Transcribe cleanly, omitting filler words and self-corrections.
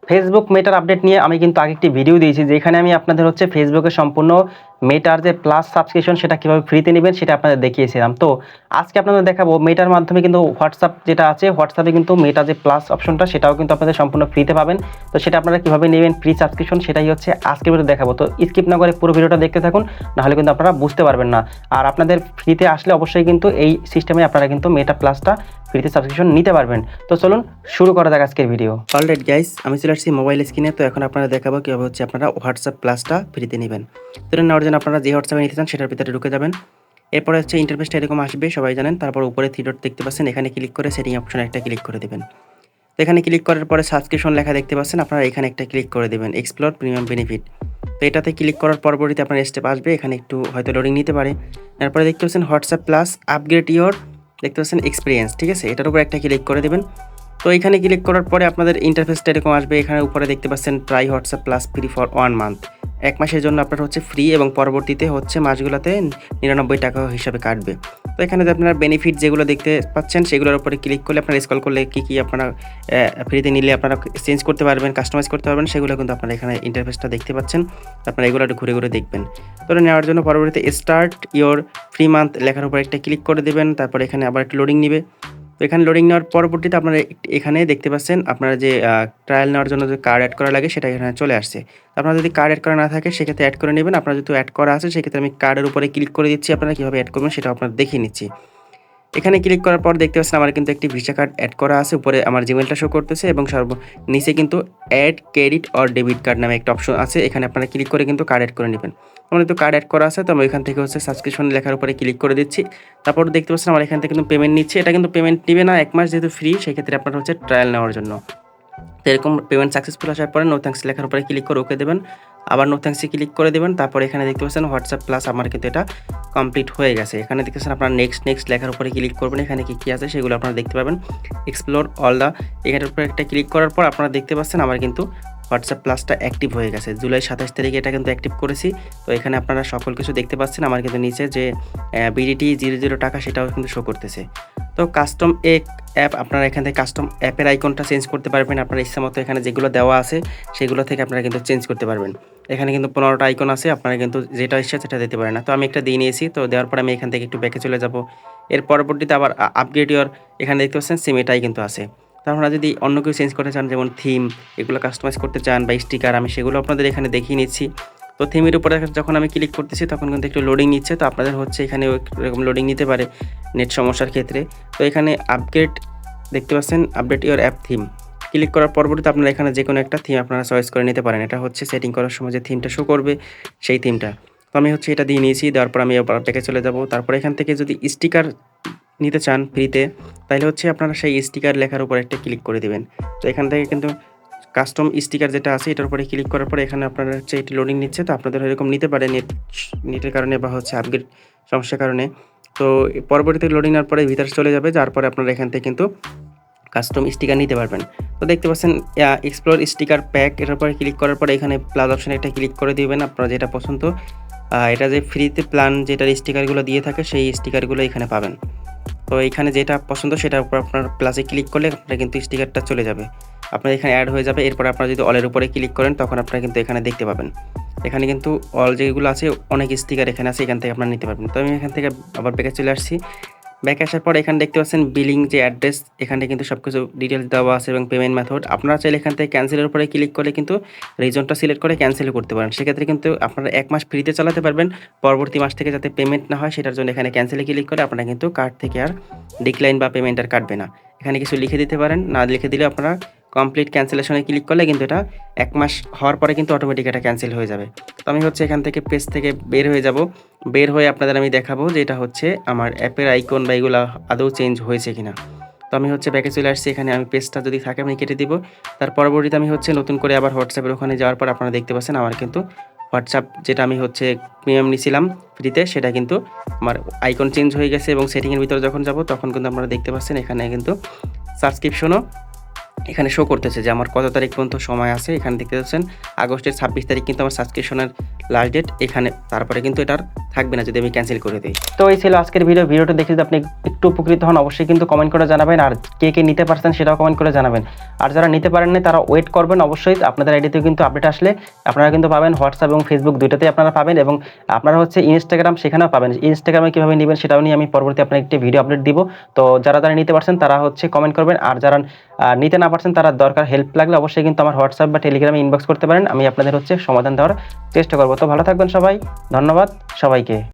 Facebook মেটার update নিয়ে আমি কিন্তু আগে একটি ভিডিও দিয়েছি, যেখানে আমি আপনাদের হচ্ছে ফেসবুকের সম্পূর্ণ মেটার যে প্লাস সাবস্ক্রিপশন সেটা কীভাবে ফ্রিতে নেবেন সেটা আপনাদের দেখিয়েছিলাম। তো আজকে আপনাদের দেখাবো মেটার মাধ্যমে কিন্তু হোয়াটসঅ্যাপ যেটা আছে, হোয়াটসঅ্যাপে কিন্তু মেটা যে প্লাস অপশনটা সেটাও কিন্তু আপনাদের সম্পূর্ণ ফ্রিতে পাবেন। তো সেটা আপনারা কীভাবে নেবেন ফ্রি সাবস্ক্রিপশন সেটাই হচ্ছে আজকের ভিডিও দেখাবো। তো স্কিপ না করে পুরো ভিডিওটা দেখতে থাকুন, নাহলে কিন্তু আপনারা বুঝতে পারবেন না। আর আপনাদের ফ্রিতে আসলে অবশ্যই কিন্তু এই সিস্টেমে আপনারা কিন্তু মেটা প্লাসটা ফ্রিতে সাবস্ক্রিপশন নিতে পারবেন। তো চলুন শুরু করা যাক আজকের ভিডিও। অলরাইট গাইস, আমি চলে আসছি মোবাইল স্ক্রিনে। তো এখন আপনারা দেখাবো কীভাবে হচ্ছে আপনারা হোয়াটসঅ্যাপ প্লাসটা ফ্রিতে নেবেন। তো এটা নেওয়ার জন্য আপনারা যে হোয়াটসঅ্যাপে নিতে চান সেটার ভিতরে ঢুকে যাবেন। এরপরে হচ্ছে ইন্টারফেসটা এরকম আসবে, সবাই জানেন। তারপর উপরে থ্রি ডট দেখতে পাচ্ছেন, এখানে ক্লিক করে সেটিং অপশনে একটা ক্লিক করে দেবেন। তো এখানে ক্লিক করার পরে সাবস্ক্রিপশন লেখা দেখতে পাচ্ছেন, আপনারা এখানে একটা ক্লিক করে দেবেন, এক্সপ্লোর প্রিমিয়াম বেনিফিট। তো এটাতে ক্লিক করার পরবর্তীতে আপনার স্টেপ আসবে, এখানে একটু হয়তো লোডিং নিতে পারে। এরপরে দেখতে পাচ্ছেন হোয়াটসঅ্যাপ প্লাস আপগ্রেড ইওর, দেখতে পাচ্ছেন এক্সপিরিয়েন্স, ঠিক আছে, এটার উপর একটা ক্লিক করে দেবেন। তো এখানে ক্লিক করার পরে আপনাদের ইন্টারফেসটা এরকম আসবে। এখানে উপরে দেখতে পাচ্ছেন try WhatsApp plus free for 1 month, 1 মাসের জন্য আপনার হচ্ছে ফ্রি, এবং পরবর্তীতে হচ্ছে মাসগুলোতে 99 টাকা হিসাবে কাটবে। তো এখানে যে আপনারা বেনিফিট যেগুলো দেখতে পাচ্ছেন সেগুলোর উপরে ক্লিক করলে, আপনারা স্ক্রল করলে কী আপনারা ফ্রিতে নিলে আপনারা চেঞ্জ করতে পারবেন, কাস্টমাইজ করতে পারবেন, সেগুলো কিন্তু আপনারা এখানে ইন্টারফেসটা দেখতে পাচ্ছেন। আপনারা এগুলো একটু ঘুরে ঘুরে দেখবেন। তো এটা নেওয়ার জন্য পরবর্তীতে স্টার্ট ইওর ফ্রি মান্থ লেখার উপর একটা ক্লিক করে দেবেন। তারপর এখানে আবার একটু লোডিং নিবে। তো এখানে লোডিং নেওয়ার পরবর্তীতে আপনারা এখানে দেখতে পাচ্ছেন আপনারা যে ট্রায়াল নেওয়ার জন্য যে কার্ড অ্যাড করা লাগে সেটা এখানে চলে আসছে। আপনারা যদি কার্ড অ্যাড করা না থাকে সেক্ষেত্রে অ্যাড করে নেবেন। আপনারা যেহেতু অ্যাড করা আছে সেক্ষেত্রে আমি কার্ডের উপরে ক্লিক করে দিচ্ছি। আপনারা কীভাবে অ্যাড করবেন সেটা আপনারা দেখিয়ে নিচ্ছি। এখানে ক্লিক করার পর দেখতে পাচ্ছেন আমার কিন্তু একটি ভিসা কার্ড অ্যাড করা আছে, উপরে আমার জিমেলটা শো করতেছে, এবং নিচে কিন্তু add credit or debit card নামে একটা অপশন আছে। এখানে আপনারা ক্লিক করে কিন্তু কার্ড অ্যাড করে নেবেন। আমার তো কার্ড অ্যাড করা আছে, তো আমি এখান থেকে হচ্ছে সাবস্ক্রিপশন লেখার উপরে ক্লিক করে দিচ্ছি। তারপর দেখতে পাচ্ছেন আমার এখান থেকে কিন্তু পেমেন্ট নিচ্ছে। এটা কিন্তু পেমেন্ট নেবে না, 1 মাস যেহেতু ফ্রি, সেক্ষেত্রে আপনারা হচ্ছে ট্রায়াল নেওয়ার জন্য। তো এরকম পেমেন্ট সাকসেসফুল আসার পরে নো থ্যাঙ্কস লেখার উপরে ক্লিক করে ওকে দেবেন। আবার নো থ্যাঙ্কসে ক্লিক করে দেবেন। তারপর এখানে দেখতে পাচ্ছেন হোয়াটসঅ্যাপ প্লাস আমার কিন্তু এটা কমপ্লিট হয়ে গেছে। এখানে দেখতেছেন আপনারা নেক্সট লেখার উপরে ক্লিক করবেন। এখানে কী আছে সেগুলো আপনারা দেখতে পাবেন। এক্সপ্লোর অল দ্য, এখানের উপরে একটা ক্লিক করার পর আপনারা দেখতে পাচ্ছেন আমার কিন্তু হোয়াটসঅ্যাপ প্লাসটা অ্যাক্টিভ হয়ে গেছে। জুলাই 27 তারিখে এটা কিন্তু অ্যাক্টিভ করেছি। তো এখানে আপনারা সকল কিছু দেখতে পাচ্ছেন। আমার কিন্তু নিচে যে বিডিটি 00 টাকা সেটাও কিন্তু শো করতেছে। তো কাস্টম অ্যাপ, আপনারা এখান থেকে কাস্টম অ্যাপের আইকনটা চেঞ্জ করতে পারবেন। আপনার ইচ্ছা মতো এখানে যেগুলো দেওয়া আছে সেগুলো থেকে আপনারা কিন্তু চেঞ্জ করতে পারবেন। এখানে কিন্তু 15টা আইকন আছে, আপনারা কিন্তু যেটা ইচ্ছা সেটা দিতে পারেন না। তো আমি একটা দিয়ে নিয়েছি। তো দেওয়ার পরে আমি এখান থেকে একটু ব্যাকে চলে যাব। এর পরবর্তীতে আবার আপগ্রেড ইওর, এখানে দেখতে পাচ্ছেন সেম এটাই কিন্তু আছে। তো আপনারা যদি অন্য কেউ চেঞ্জ করতে চান, যেমন থিম এগুলো কাস্টমাইজ করতে চান বা স্টিকার, আমি সেগুলো আপনাদের এখানে দেখিয়ে নিচ্ছি। তো থিমের উপরে যখন আমি ক্লিক করতেছি তখন কিন্তু একটু লোডিং নিচ্ছে। তো আপনাদের হচ্ছে এখানে এরকম লোডিং নিতে পারে নেট সমস্যার ক্ষেত্রে। তো এখানে আপগ্রেড দেখতে পাচ্ছেন, update your app theme, click করার পরবর্তীতে আপনারা এখানে যে কোনো একটা থিম আপনারা চয়েস করে নিতে পারেন। এটা হচ্ছে সেটিং করার সময় যে থিমটা শো করবে সেই থিমটা। তো আমি হচ্ছে এটা দিয়ে নিয়েছি। দেওয়ার পর আমি আবার ব্যাকে চলে যাব। তারপর এখান থেকে যদি স্টিকার নিতে চান ফ্রিতে, তাহলে হচ্ছে আপনারা সেই স্টিকার লেখার উপর একটা ক্লিক করে দেবেন। তো এখান থেকে কিন্তু কাস্টম স্টিকার যেটা আছে এটার উপরে ক্লিক করার পরে এখানে আপনারা হচ্ছে এটি লোডিং নিচ্ছে। তো আপনাদের এরকম নিতে পারে নেটের কারণে বা হচ্ছে আপগ্রেড সমস্যার কারণে। তো পরবর্তীতে লোডিং নেওয়ার পরে ভিতরে চলে যাবে, যার পরে আপনারা এখান থেকে কিন্তু কাস্টম স্টিকার নিতে পারবেন। তো দেখতে পাচ্ছেন এক্সপ্লোর স্টিকার প্যাক, এটার উপরে ক্লিক করার পরে এখানে প্লাস অপশানে একটা ক্লিক করে দিবেন। আপনারা যেটা পছন্দ, এটা যে ফ্রিতে প্ল্যান যেটার স্টিকারগুলো দিয়ে থাকে সেই স্টিকারগুলো এখানে পাবেন। তো এখানে যেটা পছন্দ সেটার উপর আপনার প্লাসে ক্লিক করলে আপনার কিন্তু স্টিকারটা চলে যাবে, আপনার এখানে অ্যাড হয়ে যাবে। এরপর আপনারা যদি অলের উপরে ক্লিক করেন তখন আপনারা কিন্তু এখানে দেখতে পাবেন, এখানে কিন্তু অল যেগুলো আছে অনেক স্টিকার এখানে আছে, এখান থেকে আপনারা নিতে পারবেন। তো আমি এখান থেকে আবার ব্যাকে চলে আসছি। ব্যাকে আসার পর এখানে দেখতে পাচ্ছেন বিলিং যে অ্যাড্রেস, এখানে কিন্তু সব কিছু ডিটেলস দেওয়া আছে এবং পেমেন্ট মেথড। আপনারা চাইলে এখান থেকে ক্যান্সেলের উপরে ক্লিক করে কিন্তু রিজনটা সিলেক্ট করে ক্যান্সেলও করতে পারেন। সেক্ষেত্রে কিন্তু আপনারা 1 মাস ফ্রিতে চালাতে পারবেন। পরবর্তী মাস থেকে যাতে পেমেন্ট না হয় সেটার জন্য এখানে ক্যান্সেলে ক্লিক করে আপনারা কিন্তু কার্ড থেকে আর ডিক্লাইন বা পেমেন্ট আর কাটবে না। এখানে কিছু লিখে দিতে পারেন, না লিখে দিলে আপনারা কমপ্লিট ক্যান্সেলেশনে ক্লিক করলে কিন্তু এটা 1 মাস হওয়ার পরে কিন্তু অটোমেটিক এটা ক্যান্সেল হয়ে যাবে। তো আমি হচ্ছে এখান থেকে পেজ থেকে বের হয়ে যাব। বের হয়ে আপনাদের আমি দেখাবো যে এটা হচ্ছে আমার অ্যাপের আইকন বা এগুলো আদৌ চেঞ্জ হয়েছে কিনা। তো আমি হচ্ছে ব্যাকে চলে আসছি। এখানে আমি পেজটা যদি থাকে আমি কেটে দিব। তার পরবর্তীতে আমি হচ্ছে নতুন করে আবার হোয়াটসঅ্যাপের ওখানে যাওয়ার পর আপনারা দেখতে পাচ্ছেন আমার কিন্তু হোয়াটসঅ্যাপ যেটা আমি হচ্ছে প্রিমিয়াম নিয়েছিলাম ফ্রিতে, সেটা কিন্তু আমার আইকন চেঞ্জ হয়ে গেছে। এবং সেটিংয়ের ভিতরে যখন যাব তখন কিন্তু আপনারা দেখতে পাচ্ছেন এখানে কিন্তু সাবস্ক্রিপশনও এখানে শো করতেছে যে আমার কত তারিখ পর্যন্ত সময় আছে। এখানে দেখতে পাচ্ছেন আগস্টের 26 তারিখ কিন্তু আমার সাবস্ক্রিপশনের লাস্ট ডেট এখানে। তারপরে কিন্তু এটা আর থাকবে না যদি আমি ক্যান্সেল করে দিই। তো এই ছিল আজকের ভিডিওটা দেখে যদি আপনি একটু উপকৃত হন অবশ্যই কিন্তু কমেন্ট করে জানাবেন, আর কে নিতে পারছেন সেটাও কমেন্ট করে জানাবেন। আর যারা নিতে পারেন না তারা ওয়েট করবেন, অবশ্যই আপনাদের আইডিতেও কিন্তু আপডেট আসলে আপনারা কিন্তু পাবেন। হোয়াটসঅ্যাপ এবং ফেসবুক দুইটাতেই আপনারা পাবেন, এবং আপনারা হচ্ছে ইনস্টাগ্রাম সেখানেও পাবেন। ইনস্টাগ্রামে কীভাবে নেবেন সেটাও নিয়ে আমি পরবর্তী আপনার একটি ভিডিও আপলোড দিব। তো যারা নিতে পারছেন তারা হচ্ছে কমেন্ট করবেন, আর যারা নিতে না পারছেন তারা দরকার হেল্প লাগলে অবশ্যই কিন্তু আমার হোয়াটসঅ্যাপ বা টেলিগ্রামে ইনবক্স করতে পারেন। আমি আপনাদের হচ্ছে সমাধান দেওয়ার চেষ্টা করব। তো ভালো থাকবেন সবাই, ধন্যবাদ সবাইকে।